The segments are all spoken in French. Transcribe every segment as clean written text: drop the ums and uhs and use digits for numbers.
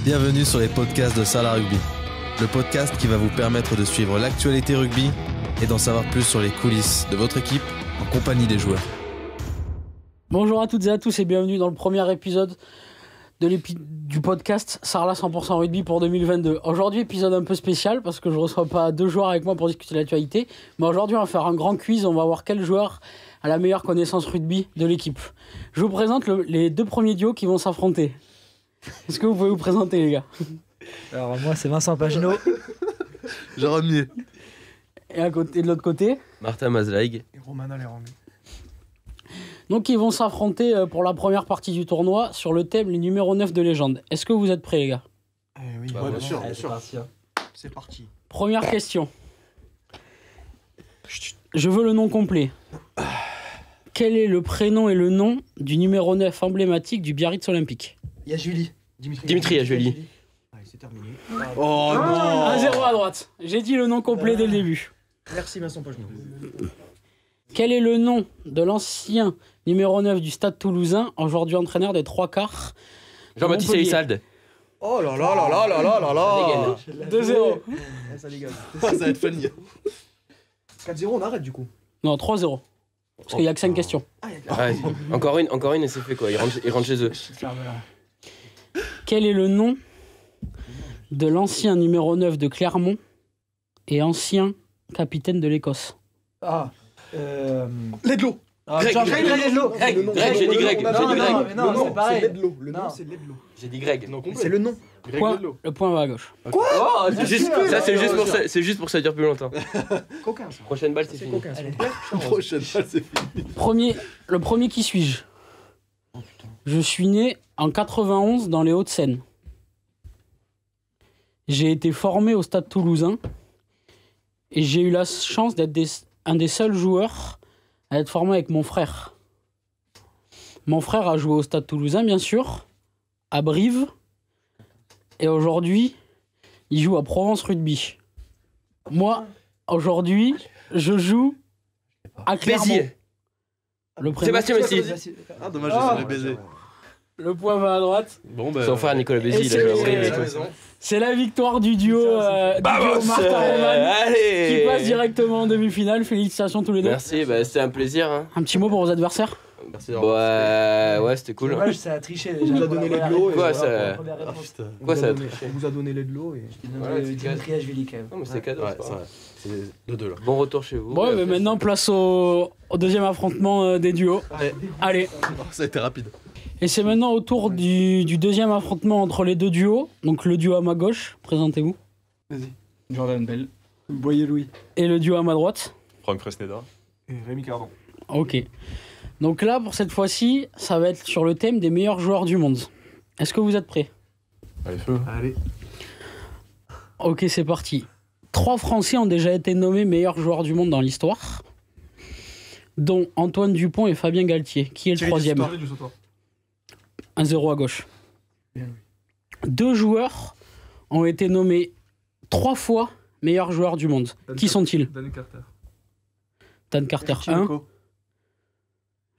Bienvenue sur les podcasts de Salah Rugby, le podcast qui va vous permettre de suivre l'actualité rugby et d'en savoir plus sur les coulisses de votre équipe en compagnie des joueurs. Bonjour à toutes et à tous et bienvenue dans le premier épisode du podcast Sarlat 100% Rugby pour 2022. Aujourd'hui, épisode un peu spécial parce que je ne reçois pas deux joueurs avec moi pour discuter de l'actualité. Mais aujourd'hui, on va faire un grand quiz. On va voir quel joueur a la meilleure connaissance rugby de l'équipe. Je vous présente les deux premiers duos qui vont s'affronter. Est-ce que vous pouvez vous présenter, les gars? Alors moi, c'est Vincent Pagenaud. Jérôme Mier. Et de l'autre côté, Martin Mazlaig. Et Romana Lérami. donc ils vont s'affronter pour la première partie du tournoi sur le thème les numéros 9 de légende. Est-ce que vous êtes prêts, les gars? Oui, Bah, bien sûr, bien sûr. C'est parti. Première question. Je veux le nom complet. Quel est le prénom et le nom du numéro 9 emblématique du Biarritz Olympique? Il y a Julie. Dimitri Ajueli. Allez, c'est terminé. Oh non 1-0 à droite. J'ai dit le nom complet dès le début. Merci Vincent Pagenaud. Quel est le nom de l'ancien numéro 9 du Stade Toulousain, aujourd'hui entraîneur des trois quarts de Jean-Baptiste Montpellier? Elissalde. Oh là là là là là là là là. 2-0. Ça dégage. Ça va être funny. 4-0, on arrête du coup. Non, 3-0. Parce qu'il n'y a que 5 questions. Ouais, encore une et c'est fait quoi. Ils rentrent chez eux. Quel est le nom de l'ancien numéro 9 de Clermont et ancien capitaine de l'Écosse? Ledlow. Greg, Ledlow. J'ai dit Greg. Non, c'est pareil. Ledlow. Le Non. nom, c'est Ledlow. J'ai dit Greg. C'est le nom. Le point va à gauche. Oh, c'est juste pour ça dure plus longtemps. Coquin ça. Prochaine balle, c'est fini. Coquin, s'il vous plaît. Prochaine balle, c'est fini. Le premier qui suis-je? Je suis né en 91 dans les Hauts-de-Seine. J'ai été formé au Stade Toulousain et j'ai eu la chance d'être un des seuls joueurs à être formé avec mon frère. Mon frère a joué au Stade Toulousain, bien sûr, à Brive, et aujourd'hui, il joue à Provence Rugby. Moi, aujourd'hui, je joue à Clermont. Béziers. Le prénom- Sébastien Messi. Ah, dommage, je savais baiser. Le point va à droite. Bon, ben. Son frère Nicolas Bézi, il a joué à Brive et tout. C'est la victoire du duo, Martin-Roman qui passe Allez. directement en demi-finale. Félicitations tous les deux. Merci, bah, c'était un plaisir. Hein. Un petit mot pour vos adversaires. Merci Ouais, c'était cool. Dommage, ça a triché déjà. Il nous a donné Ledlow. Quoi, ça- Quoi, ça a On vous a donné Ledlow et. Dimitri Ajueli quand même. Non, mais c'est cadeau. Ouais, c'est pas c'est grave. vrai. C'est 2-2 là. Bon retour chez vous. Bon, mais maintenant, place au deuxième affrontement des duos. Allez. Ça a été rapide. Et c'est maintenant au tour du deuxième affrontement entre les deux duos. Donc le duo à ma gauche, présentez-vous. Jordan Bell. Boyer Louis. Et le duo à ma droite. Franck Fresneda. Et Rémi Cardon. Ok. Donc là, pour cette fois-ci, ça va être sur le thème des meilleurs joueurs du monde. Est-ce que vous êtes prêts? Allez, feu. Allez. Ok, c'est parti. 3 Français ont déjà été nommés meilleurs joueurs du monde dans l'histoire, dont Antoine Dupont et Fabien Galtier. Qui est le troisième? 1-0 à gauche. Bien. 2 joueurs ont été nommés 3 fois meilleurs joueurs du monde. Qui sont-ils? Dan Carter. Dan Carter 1.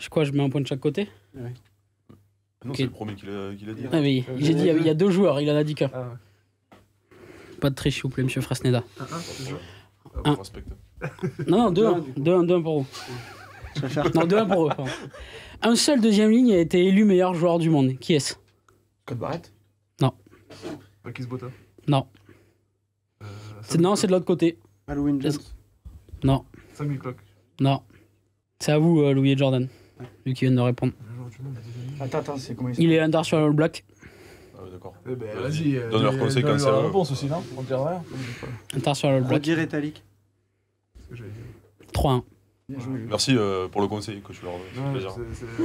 Je mets un point de chaque côté? Non, Ok. c'est le premier qui l'a dit. Ah oui, j'ai dit il y a 2 joueurs, il en a dit qu'un. Ah ouais. Pas de triche, s'il vous plaît, monsieur Fresneda. Toujours. Ah, bon, respecte. Non, 2-1. 2-1 pour vous. Non, 2-1 pour eux. Pardon. Un seul deuxième ligne a été élu meilleur joueur du monde. Qui est-ce? Code Barrett. Marquis Botta. Non. Non, c'est de l'autre côté. Halloween Jones. Non, Samuel Clock. non. C'est à vous, Louis et Jordan. Lui qui vient de répondre. Attends, c'est comment Il est international All Black. Ah, ouais, d'accord. Eh ben, vas-y. Donne leurs conséquences, Donne hein. la réponse aussi, non? On dirait rien. International All Black. Rétalique. 3-1. Merci pour le conseil que tu leur donnes. Plaisir.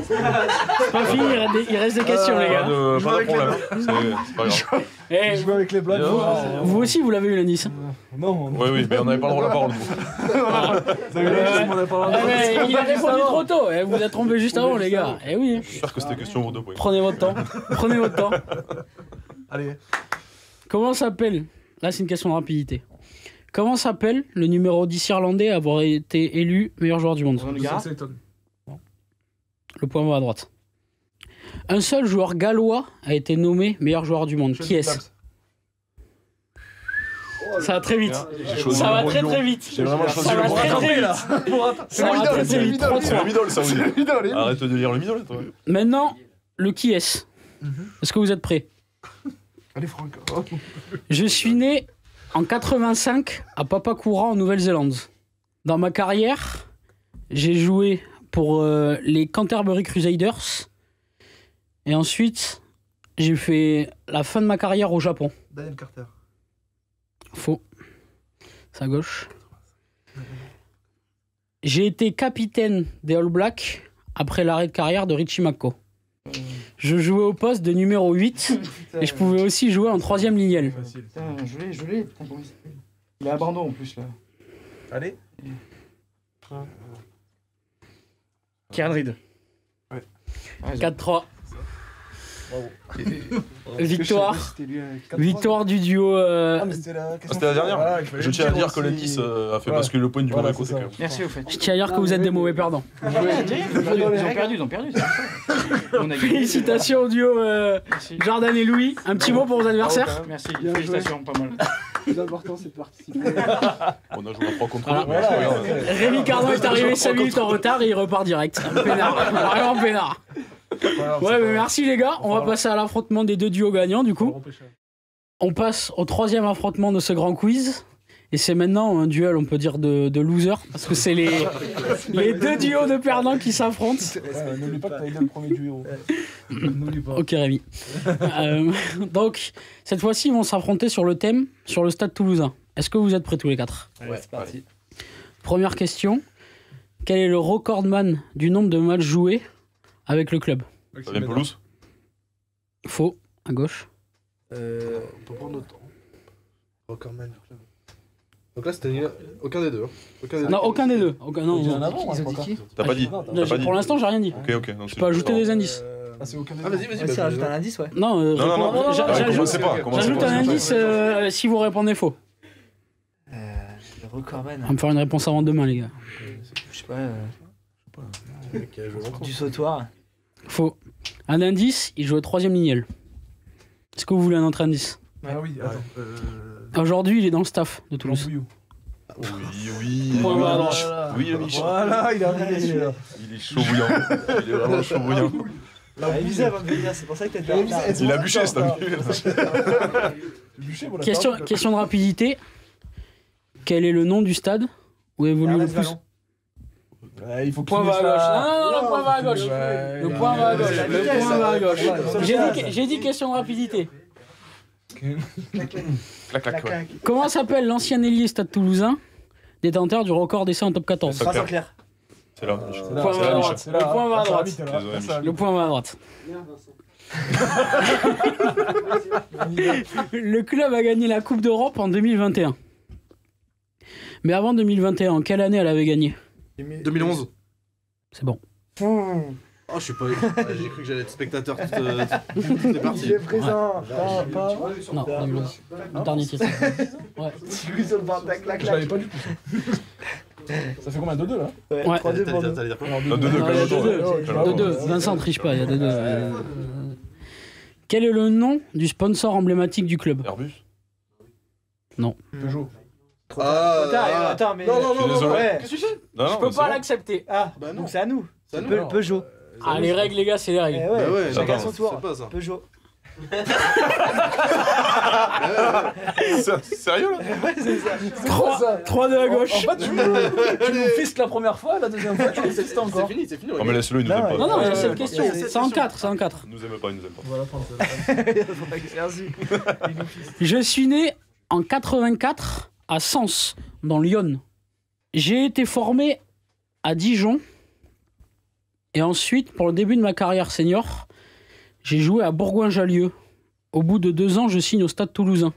C'est pas fini, il reste des questions, les gars. Pas de problème. C'est pas grave. Eh, Jouer avec les Blacks. vous aussi, vous l'avez eu, Landis. Non, Oui, mais on n'avait pas le droit de la parole. Il a répondu trop tôt. Eh, vous êtes trompé juste avant, les gars. Eh oui. J'espère que c'était question pour 2 points. Prenez votre temps. Prenez votre temps. Allez. Comment s'appelle? Là, c'est une question de rapidité. Comment s'appelle le numéro 10 irlandais à avoir été élu meilleur joueur du monde? Slayton. Le point va à droite. Un seul joueur gallois a été nommé meilleur joueur du monde. Qui est-ce? Ça va très vite. J'ai choisi Ça le va bon très lion. très vite. J'ai vraiment choisi Ça le va bon très lion. très vite. Ça va très très vite. C'est le middle, ça, oui. Middle, Arrête de lire le middle, toi. Maintenant, le qui est-ce? Est-ce que vous êtes prêts? Allez, Franck. Je suis né en 85 à Papakura en Nouvelle-Zélande. Dans ma carrière, j'ai joué pour les Canterbury Crusaders. Et ensuite, j'ai fait la fin de ma carrière au Japon. Daniel Carter. Faux. C'est à gauche. J'ai été capitaine des All Blacks après l'arrêt de carrière de Richie McCaw. Je jouais au poste de numéro 8 et je pouvais aussi jouer en 3ème lignelle. Facile. Putain, je l'ai. Putain, comment il s'appelle? Il est abandon en plus là. Allez. Kieran Reid. Ouais. 4-3. Bravo. Victoire. Victoire du duo. Ah, mais c'était la question. C'était la dernière. Voilà, il fallait Je le tiens à dire dire que aussi. l'indice a fait Voilà. basculer le point du Voilà, mauvais côté c'est quand ça. même. Merci au fait. Je tiens à dire que vous êtes des mauvais perdants. Ils ont perdu. On a gagné. Félicitations au duo Merci. Jordan et Louis. Un petit mot pour vos adversaires. Merci. Félicitations, pas mal. Le plus important, c'est de participer. On a joué à 3 contre 2. Voilà. mais c'est pas grave. Rémi Cardon est arrivé 5 minutes en retard et il repart direct. Pénard. Vraiment pénard. Ouais, mais merci les gars. On va passer à l'affrontement des deux duos gagnants du coup. On passe au 3e affrontement de ce grand quiz. Et c'est maintenant un duel, on peut dire, de losers. Parce que c'est les deux duos de perdants qui s'affrontent. Ouais, n'oublie pas que t'as aidé le premier duo. N'oublie pas. Ok Rémi. Donc, cette fois-ci, ils vont s'affronter sur le thème, sur le stade toulousain. Est-ce que vous êtes prêts tous les 4? Allez, c'est parti. Première question. Quel est le recordman du nombre de matchs joués avec le club? Ça vient pelouse. Faux, à gauche. On peut prendre notre temps. Recordman. Donc là, c'était aucun des deux. Non, aucun des deux. Non, J'ai un non. avant, moi, Ils ont dit Franck. qui? T'as pas dit. Non, T'as pas dit. pour l'instant, j'ai rien dit. Ok, ok. non, Je c'est- peux ajouter des indices. Ah, c'est aucun des Ah, deux. vas-y, vas-y. Vas-y, rajoute un indice, ouais. Non, Non, non, non. j'a- Ah, j'ajoute- commencez pas. commencez j'ajoute pas. un indice si vous répondez faux. Le recordman. On va me faire une réponse avant demain, les gars. Je sais pas. Ok, je vois. Du sautoir. Faux. Un indice, il jouait 3ème lignelle. Est-ce que vous voulez un autre indice? Ah oui, attends. Aujourd'hui, il est dans le staff de Toulouse. Toulouse. Oui. Point oui, à oui. droite. Oui, il a mis chaud. Voilà, il a arrivé celui-là. Il est chaud bouillant. Il est vraiment chaud bouillant. Elisa va me venir, c'est pour ça que t'as fait Il a bûché, c'est un Question de rapidité. Quel est le nom du stade où évolue le plus? Il faut Point va à gauche. Non, le point va à gauche. Ouais, Le point va à gauche. Le point va à gauche. Ouais. J'ai dit question de rapidité. Clac, clac, ouais. Comment s'appelle l'ancien ailier Stade Toulousain, détenteur du record d'essai en top 14? Ça, Vincent Clair. C'est là. Point va à droite. Le point va à droite. Désolé, Le point va à droite. Le club a gagné la Coupe d'Europe en 2021. Mais avant 2021, en quelle année elle avait gagné? 2011. C'est bon. Oh, je suis pas. J'ai cru que j'allais être spectateur toute les parties. Il est présent. Pas. Non, 2011. Le dernier titre. Ouais. Je l'avais pas du tout. Ça fait combien? 2-2 là? Ouais. 3-2 pour nous. T'allais dire quoi? Non, 2-2, Non, il y a calme-toi. 2-2. Calme-toi. 2-2. Vincent triche pas, il y a 2-2. Quel est le nom du sponsor emblématique du club? Airbus. Peugeot. Attends, mais. Je suis désolé. Ouais. Qu'est-ce que tu fais? Non, Je non, peux mais c'est pas bon. l'accepter. Ah, Bah non. donc c'est à nous. C'est à nous. Peugeot. Ah, les règles, les gars, c'est les Eh règles. ouais, Bah ouais, chacun attends, son tour. C'est pas ça. Peugeot. Sérieux là? Ouais, c'est ça. 3-2 à En gauche. fait, tu nous fistes la première fois, la deuxième fois, tu nous fistes C'est encore. fini, c'est fini. Non, mais laisse-le, il nous aime pas. Non, non, il y a Ouais, cette ouais, question. ouais, C'est en 4, c'est en 4. Il nous aime pas, il nous aime pas. Voilà, prends ça. Merci. Je suis né en 84 à Sens, dans l'Yonne. J'ai été formé à Dijon. Et ensuite, pour le début de ma carrière senior, j'ai joué à Bourgoin-Jallieu. Au bout de 2 ans, je signe au Stade Toulousain.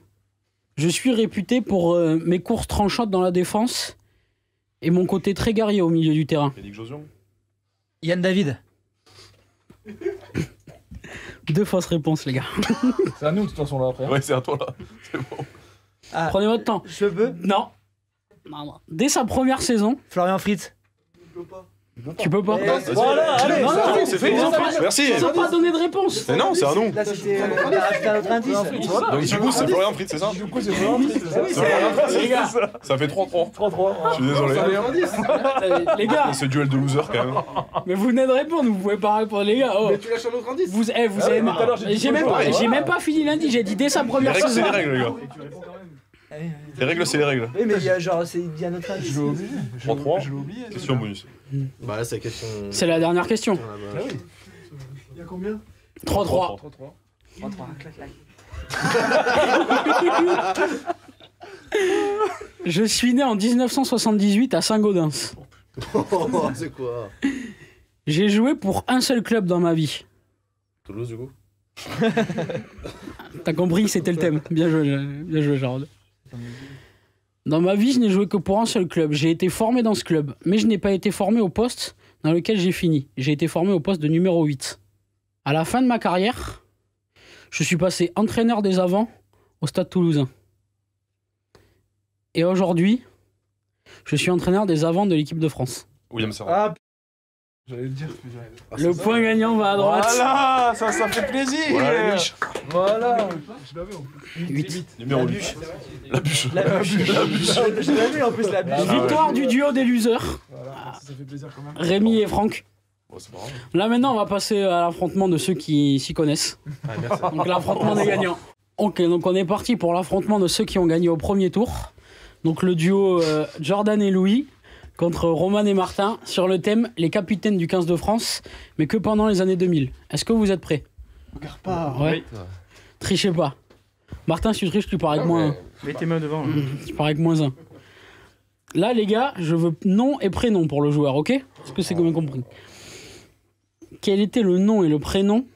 Je suis réputé pour mes courses tranchantes dans la défense et mon côté très guerrier au milieu du terrain. Yannick Josion. Yann David. 2 fausses réponses, les gars. C'est à nous de toute façon là après. Ouais, c'est à toi là. C'est bon. Ah, Prenez votre temps. Cheveux. Non. Non, non. Dès sa première saison, Florian Fritz. Tu peux pas. Voilà, allez, Non, c'est non, à nous, c'est c'est fait. ils ont pas- Merci. Ils ont pas donné de réponse. Mais non, c'est à nous. Là, c'était. On a rajouté un autre indice. Donc du coup, c'est Florian Fritz, c'est ça? Du coup, c'est vraiment triste. C'est Florian Fritz, Les gars. Ça fait 3-3. 3-3. Je suis désolé. Les gars, Ce duel de losers quand même. mais vous venez de répondre, vous pouvez pas répondre, les gars. Oh. Mais tu lâches un autre indice. Vous avez. mais tout à l'heure, j'ai dit J'ai même, bonjour. j'ai même pas fini lundi, j'ai dit dès sa Les première règles, c'est saison. les règles, les gars. Les règles, c'est les règles. Oui, mais il y a genre, il y a un autre indice. Je l'ai oublié. 3-3. Je l'ai oublié. Question bonus. Bah là, c'est la question. C'est la dernière question. Ah oui. Il y a combien 3-3. 3-3. 3-3, clac, clac. Je suis né en 1978 à Saint-Gaudens. C'est quoi? J'ai joué pour un seul club dans ma vie. Toulouse, du coup? T'as compris, c'était le thème. Bien joué, Jarod. Dans ma vie, je n'ai joué que pour un seul club. J'ai été formé dans ce club, mais je n'ai pas été formé au poste dans lequel j'ai fini. J'ai été formé au poste de numéro 8. À la fin de ma carrière, je suis passé entraîneur des avants au Stade Toulousain. Et aujourd'hui, je suis entraîneur des avants de l'équipe de France. William Serra. Ah, j'allais le dire. Le point gagnant va à droite. Voilà, ça fait plaisir. Voilà les biches. Voilà. Je l'avais en plus. 8. Numéro 8. La bûche. La bûche. Je l'avais en plus, la bûche. Victoire du duo des losers, Voilà, ça fait plaisir quand même. Rémi et Franck. Oh, c'est pas grave. Là maintenant, on va passer à l'affrontement de ceux qui s'y connaissent. Ah, merci. Donc l'affrontement des gagnants. Ok, donc on est parti pour l'affrontement de ceux qui ont gagné au premier tour. Donc le duo Jordan et Louis contre Roman et Martin sur le thème les capitaines du 15 de France, mais que pendant les années 2000. Est-ce que vous êtes prêts? Regarde pas. Ouais. Trichez pas. Martin, si tu triches, tu pars avec moins 1. Mets tes mains devant. Tu pars avec moins 1. Là, les gars, je veux nom et prénom pour le joueur, ok? Est-ce que c'est bien compris? Quel était le nom et le prénom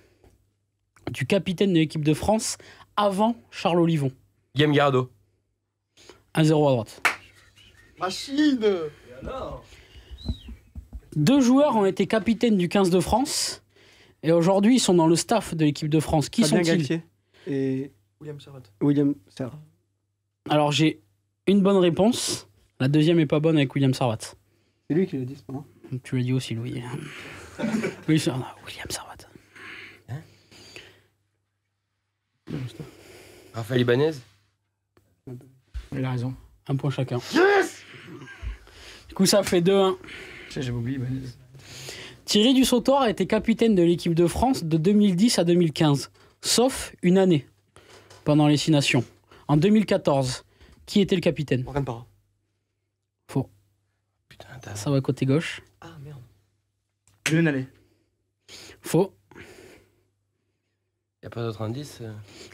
du capitaine de l'équipe de France avant Charles Olivon? Guillaume Gardo. 1-0 à droite. Machine! 2 joueurs ont été capitaines du 15 de France et aujourd'hui ils sont dans le staff de l'équipe de France. Qui Fabien sont-ils? Galtier et William Serrat. William Serra. Alors j'ai une bonne réponse. La deuxième est pas bonne avec William Servat. C'est lui qui l'a dit, c'est pas moi. Tu l'as dit aussi, Louis. Oui, c'est William Servat. Raphaël Ibanez. Il a raison. Un point chacun. Du coup, ça fait 2-1. J'avais oublié. Thierry Dussautoir a été capitaine de l'équipe de France de 2010 à 2015, sauf une année pendant les 6 nations. En 2014, qui était le capitaine? Morgan Parra. Faux. Putain, t'as. Ça va côté gauche. Ah merde. Lionel Allais. Faux. Y'a pas d'autres indices?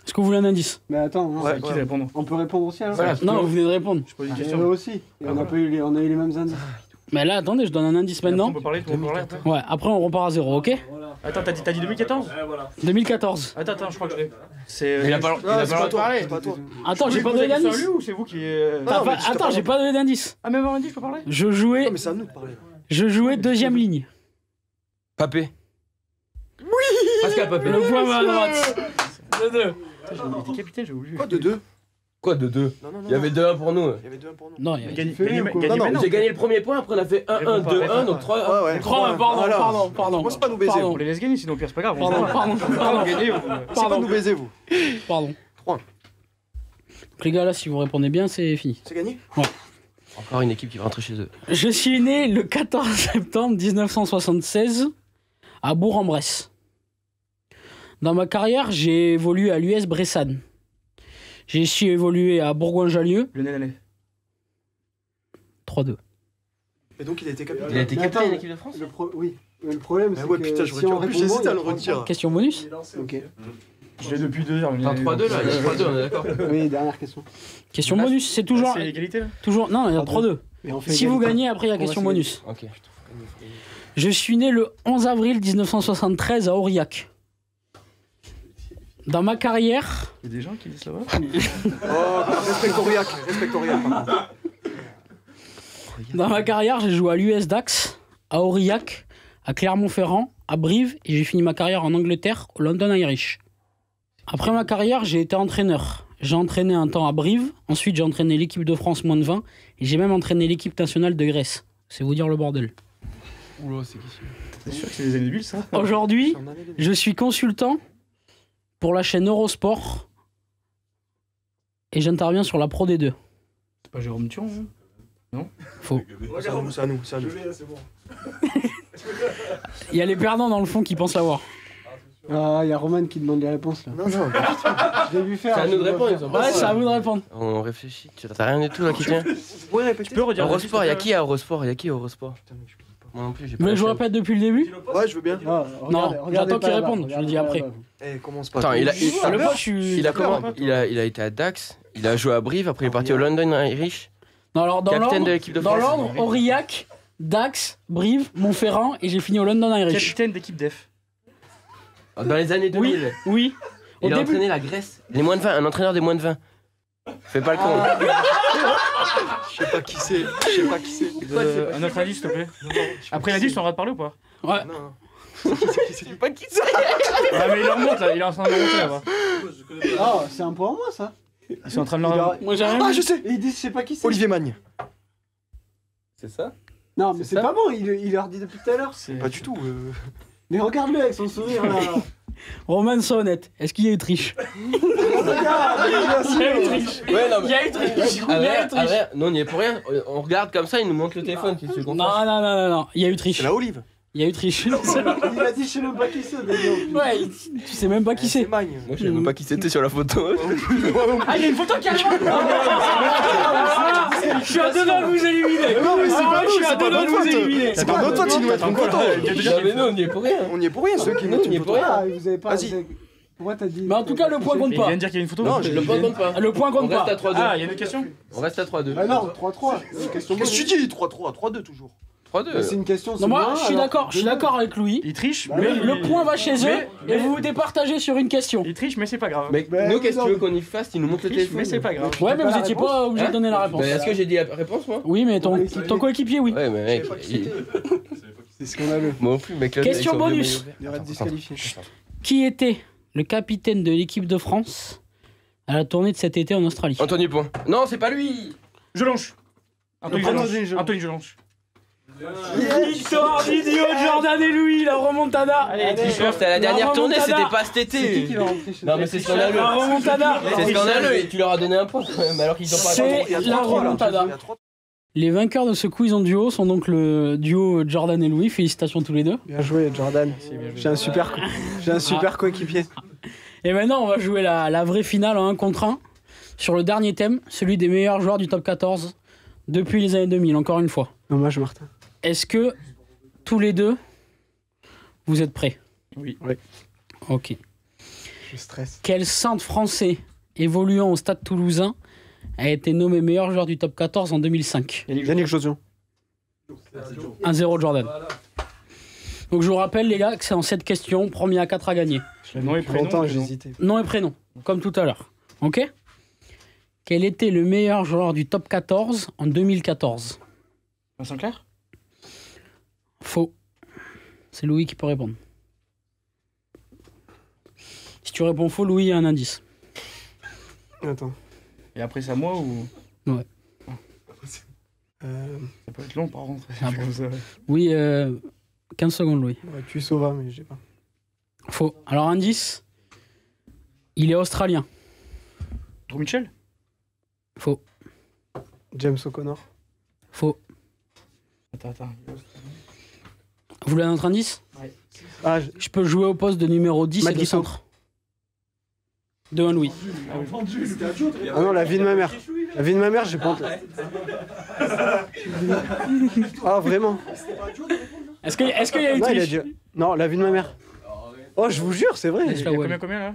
Est-ce que vous voulez un indice? Mais attends, hein, Ouais, qui va répondre? on peut répondre aussi alors. Voilà. Non, vous venez de répondre. Je pose une Eux question. aussi. Et on, a pas eu les, on a eu les mêmes indices. Mais là, attendez, je donne un indice On maintenant. peut parler, tout le monde peut parler après. Ouais, après on repart à 0, ok? Attends, t'as dit 2014? 2014. Attends, je crois que je l'ai. C'est. Il a pas le droit de parler. C'est pas toi. Attends, j'ai J'ai pas donné d'indice. lui ou c'est vous qui. Attends, j'ai pas donné d'indice. Ah, même avant lundi, je peux parler? Je jouais, Non, mais c'est à nous de parler. deuxième ligne. Papé. Oui. Pascal Papé. Le point va à droite. 2-2. Il était capitaine, j'ai oublié. Quoi de 2? Quoi de 2? Non, non, non. Il y avait 2-1 pour nous. Il y avait 2-1 pour nous. Non, il y a Gagné fait ou quoi? Non, non, maintenant. J'ai gagné le premier point, après on a fait 1-1, Réponds pas, 2-1, donc 3-1. Ouais, ouais. 3, pardon. Moi, c'est pas nous baiser. Pardon. On les laisse gagner, sinon au pire, c'est pas grave. Pardon. Gagner, C'est pas nous baiser, vous. Pardon. 3. Donc les gars, là, si vous répondez bien, c'est fini. C'est gagné? Encore une équipe qui va rentrer chez eux. Je suis né le 14 septembre 1976 à Bourg-en-Bresse. Dans ma carrière, j'ai évolué à l'US Bressane. J'ai aussi évolué à Bourgoin-Jallieu, Lionel Allais. 3-2. Et donc, il a été capitaine. Il a été Mais capitaine de attends, l'équipe de France? Oui. Mais le problème, c'est ouais, que putain, je si on retiens. En plus, répond j'hésite bon, à le il y a retirer. Question bonus? Ok. Je l'ai depuis 2 heures. Enfin, 3-2 là, il y a 3-2, on est d'accord. Oui, dernière question. Question bonus, c'est toujours... C'est égalité là? Non, il y a 3-2. Et on fait Si vous égalité. gagnez, après, il y a On va question se bonus. Ok. Je suis né le 11 avril 1973 à Aurillac. Dans ma carrière, Il y a des gens qui disent là-bas? Respectoriac. j'ai joué à l'US Dax, à Aurillac, à Clermont-Ferrand, à Brive, et j'ai fini ma carrière en Angleterre, au London Irish. Après ma carrière, j'ai été entraîneur. J'ai entraîné un temps à Brive, ensuite j'ai entraîné l'équipe de France moins de 20, et j'ai même entraîné l'équipe nationale de Grèce. C'est vous dire le bordel. Oula, c'est qui celui-là? C'est sûr que c'est des années 2000, ça. Aujourd'hui, je suis consultant pour la chaîne Eurosport et j'interviens sur la Pro D2. C'est pas Jérôme Thion, hein? Faux. C'est à nous. Il y a les perdants dans le fond qui pensent l'avoir. Ah, il y a Roman qui demande les réponses là. Non, je l'ai vu faire. C'est à nous de répondre, ils ont Ouais, c'est à vous de répondre. On réfléchit. T'as rien du tout là qui tient. Ouais, répétez. Tu peux redire Eurosport, y'a qui à Eurosport? Moi non plus, j'ai Vous voulez que je vous la chaîne. répète depuis le début? Ouais, je veux bien. j'attends qu'ils répondent, je le dis après. Eh, commence pas. Attends, Le point, je suis. il a été à Dax, il a joué à Brive, après il est parti au London Irish. Non, alors, Capitaine de l'équipe de dans France. l'ordre, Aurillac, Dax, Brive, Montferrand et j'ai fini au London Irish. Capitaine d'équipe def. Dans les années 2000. Oui. Au Il a début. entraîné la Grèce. Les moins de 20, un entraîneur des moins de 20. Fais pas le con. Je sais pas qui c'est. Un autre indice, s'il te plaît. Après l'indice, on aura de parler ou pas? Ouais. Non. Pas qui c'est. Ah, mais il en remonte là, il est en train de le remonter là-bas. Ah, c'est un point en moi ça. Ils sont en train de le. Moi j'ai rien. Ah, je sais. Ils disent, je sais pas qui c'est. Olivier Magne. C'est ça? Non, mais c'est pas bon, il leur dit depuis tout à l'heure. C'est Pas du tout. Mais regarde-le avec son sourire là. Roman, sois honnête. Est-ce qu'il y a eu triche? Regarde, bien sûr. Il y a eu triche. Ouais, non, Il y a eu triche. Il y a eu triche. non, on n'y est pour rien. On regarde comme ça, il nous montre le téléphone. Qu'est-ce que tu veux qu'on fasse? Non. Il y a eu triche. C'est la Olive. Il y a eu triche. Il a dit, je sais même pas qui c'est d'ailleurs. Ouais, tu sais même pas qui c'est. Magne. Moi, je savais même pas qui c'était sur la photo. Ah, il y a une photo carrément. Je suis à deux doigts de vous éliminer. Non, mais c'est pas Je nous, suis à c'est deux pas doigts de notre vous faute. éliminer. C'est pas notre faute, ils nous mettent une photo. Non, mais non, on n'y est pour rien. On y est pour rien, ceux qui Non, mettent on y est une pour photo. rien. Ah, vous avez pas. Vas-y. Pourquoi t'as dit. Mais en tout cas, le point compte Il pas. vient de dire qu'il y a une photo. Non, Le point compte pas. Le point On compte reste pas. à 3-2. Ah, il y a une autre question. On reste à 3-2. Ah non, 3-3. Question Qu'est-ce que tu dis 3-3, 3-2 toujours. 3-2. C'est une question. Non, moi, je suis d'accord avec Louis. Il triche, Bah mais. oui, Le point va chez eux et vous vous départagez sur une question. Il triche, mais c'est pas grave. Mais Bah, nous, qu'est-ce que non, tu veux qu'on y fasse? Il nous montre le Il triche, téléphone. mais c'est pas grave. Ouais, mais pas vous la étiez réponse pas obligé de Hein donner la réponse. Bah, est-ce que j'ai dit la réponse, moi? Oui, mais ton coéquipier, oui. Ouais, mais mec. C'est scandaleux. Moi non plus, mec. là, Question ils sont bonus. vieux maillots Il aurait verts. disqualifié. Qui était le capitaine de l'équipe de France à la tournée de cet été en Australie? Anthony Point. Non, c'est pas lui. Jelonche. Anthony Anthony Jelonche. Jelonche. Anthony Jelonche. Victoire d'idiot Jordan et Louis, la remontada. Allez, Tricheur, c'était à la dernière La tournée, remontada. c'était pas cet C'est qui été. va rentrer chez Non, mais c'est scandaleux. La remontada. C'est scandaleux et tu leur as donné un point quand même alors qu'ils ont pas. C'est la remontada. Les vainqueurs de ce quiz en duo sont donc le duo Jordan et Louis. Félicitations tous les deux. Bien joué, Jordan. J'ai un super coéquipier. Et maintenant, on va jouer la vraie finale en 1 contre 1 sur le dernier thème, celui des meilleurs joueurs du top 14 depuis les années 2000, encore une fois. Dommage, Martin. Est-ce que tous les deux, vous êtes prêts? Oui. Ok. Je stresse. Quel centre français évoluant au Stade Toulousain a été nommé meilleur joueur du top 14 en 2005? Yannick Josion. 1-0 Jordan. Donc je vous rappelle les gars que c'est en 7 questions, premier à 4 à gagner. Nom et prénom. Longtemps, j'ai hésité. Nom et prénom, comme tout à l'heure. Ok? Quel était le meilleur joueur du top 14 en 2014? Vincent Clair. Faux. C'est Louis qui peut répondre. Si tu réponds faux, Louis a un indice. Attends. Et après, c'est à moi ou. Ouais. Ça peut être long par contre. Ah bon. Comme ça, ouais. Oui, 15 secondes, Louis. Ouais, tu Sova, mais j'ai pas. Faux. Alors, indice, il est australien. Drew Mitchell. Faux. James O'Connor. Faux. Attends. Vous voulez un autre indice? Ah, Je peux jouer au poste de numéro 10 et de Madison. centre. De 1 Louis. ah non, la vie de ma mère. La vie de ma mère, j'ai pas entendu. Ah, vraiment? Est-ce qu'il y a eu Non, il a triche? dit. Non, la vie de ma mère. Oh, je vous jure, c'est vrai. Laisse-la Il y a où elle est. combien là?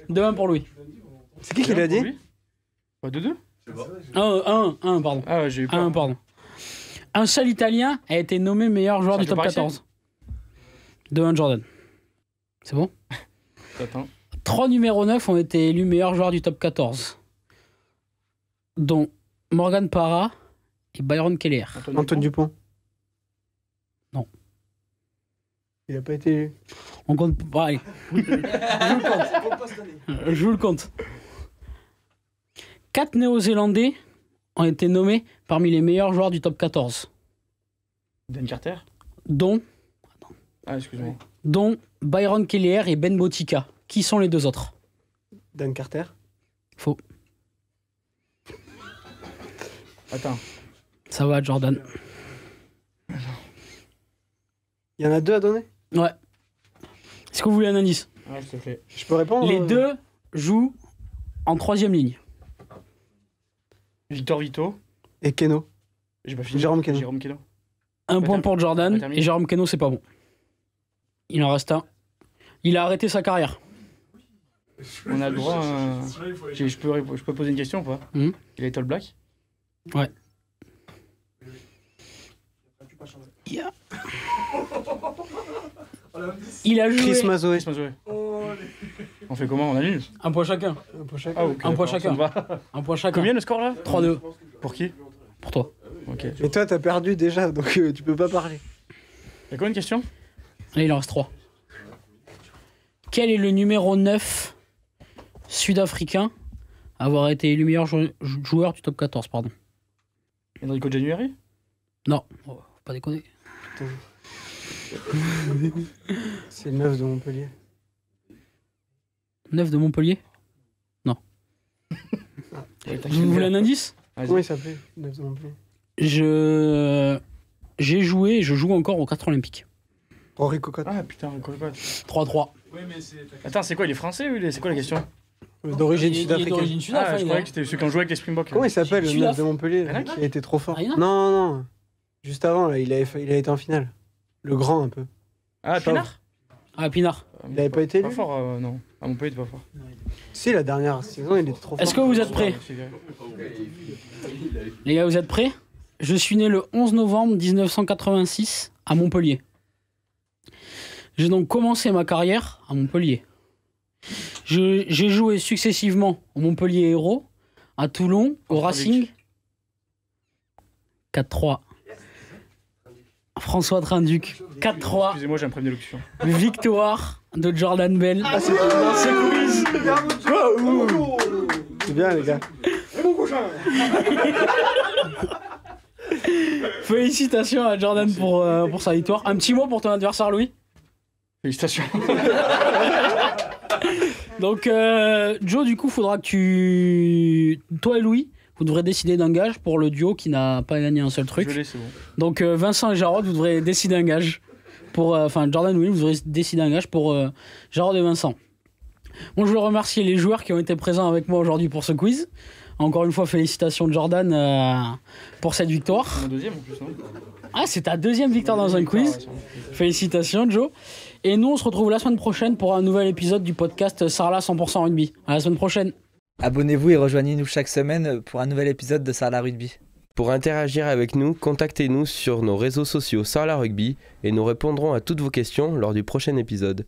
2-1 pour Louis. C'est qui l'a dit? Bah, 2-2. 1, pardon. Ah, ouais, j'ai eu peur. 1, pardon. Un seul Italien a été nommé meilleur joueur du Sergio top Barcia. 14. 2-1 Jordan. C'est bon? Attends. 3 numéros 9 ont été élus meilleurs joueurs du top 14. Dont Morgan Parra et Byron Keller. Antoine Dupont. Non. Il a pas été. On compte pas. Allez. Je vous le compte. 4 Néo-Zélandais ont été nommés parmi les meilleurs joueurs du top 14. Dan Carter. Dont Ah, excuse-moi. dont Byron Kelleher et Ben Botica. Qui sont les deux autres? Dan Carter. Faux. Attends. Ça va, Jordan. Il y en a 2 à donner? Ouais. Est-ce que vous voulez un indice? Ouais, s'il te plaît. Je peux répondre? Les deux jouent en 3e ligne. Victor Vito. Et Keno. J'ai pas fini. Jérôme Keno. Jérôme Keno. Un point pour Jordan terminé. et Jérôme Keno, c'est pas bon. Il en reste un. Il a arrêté sa carrière. On a le droit. Je peux poser une question ou pas? Mhm. Il a été All Black? Ouais. Il a joué. Chris Mazoé. Laisse-moi jouer. On fait comment? On annule? Un point chacun. Ah, ok, Un point d'accord, ça chacun. me va. Un point chacun. Combien le score là? 3-2 Pour qui? pour toi. Ok. Et toi, t'as perdu déjà, donc tu peux pas parler. Y'a combien de questions? Là, il en reste 3. Quel est le numéro 9 sud-africain à avoir été élu meilleur joueur du top 14, pardon? Enrico January? Non, oh, faut pas déconner. C'est le 9 de Montpellier. 9 de Montpellier? Non. Vous voulez un indice? Comment il s'appelait? Le 9 de Montpellier. J'ai joué et je joue encore aux 4 Olympiques. Henri Cocotte. Ah putain, Enrico January. 3-3. Attends, c'est quoi? Il est français ou c'est quoi la question? D'origine Il est sud-africaine. d'origine sud-africaine. Ah, je croyais que c'était ceux qui ont joué avec les Springboks. Comment il s'appelle le Sud-Af. 9 de Montpellier là, Renac qui a été trop fort? Renac Non, non. Juste avant, là, il a été en finale. Le grand un peu. Ah, Pinard? Ah, Pinard. Il avait pas été Pas élu? fort, non. À Montpellier, il est pas fort. Si, la dernière saison, il était trop fort. Est-ce que vous êtes prêts? Les gars, vous êtes prêts? Je suis né le 11 novembre 1986 à Montpellier. J'ai donc commencé ma carrière à Montpellier. J'ai joué successivement au Montpellier Hérault, à Toulon, au Racing. 4-3. François Trinduc. 4-3. Excusez-moi, j'ai un problème d'élocution. Victoire de Jordan Bell. Ah, c'est quiz. C'est bien, les gars. Félicitations à Jordan pour sa victoire. Un petit mot pour ton adversaire, Louis. Félicitations. Donc, Joe, du coup, faudra que toi et Louis, vous devrez décider d'un gage pour le duo qui n'a pas gagné un seul truc. Je l'ai, c'est bon. Donc, Vincent et Jarod, vous devrez décider un gage. Enfin, Jordan et Louis, vous devrez décider un gage pour Jarod et Vincent. Bon, je veux remercier les joueurs qui ont été présents avec moi aujourd'hui pour ce quiz. Encore une fois, félicitations Jordan pour cette victoire. C'est mon deuxième en plus, non? Ah, c'est ta deuxième victoire dans un quiz. Félicitations, Joe. Et nous, on se retrouve la semaine prochaine pour un nouvel épisode du podcast Sarlat 100% Rugby. À la semaine prochaine. Abonnez-vous et rejoignez-nous chaque semaine pour un nouvel épisode de Sarlat Rugby. Pour interagir avec nous, contactez-nous sur nos réseaux sociaux Sarlat Rugby et nous répondrons à toutes vos questions lors du prochain épisode.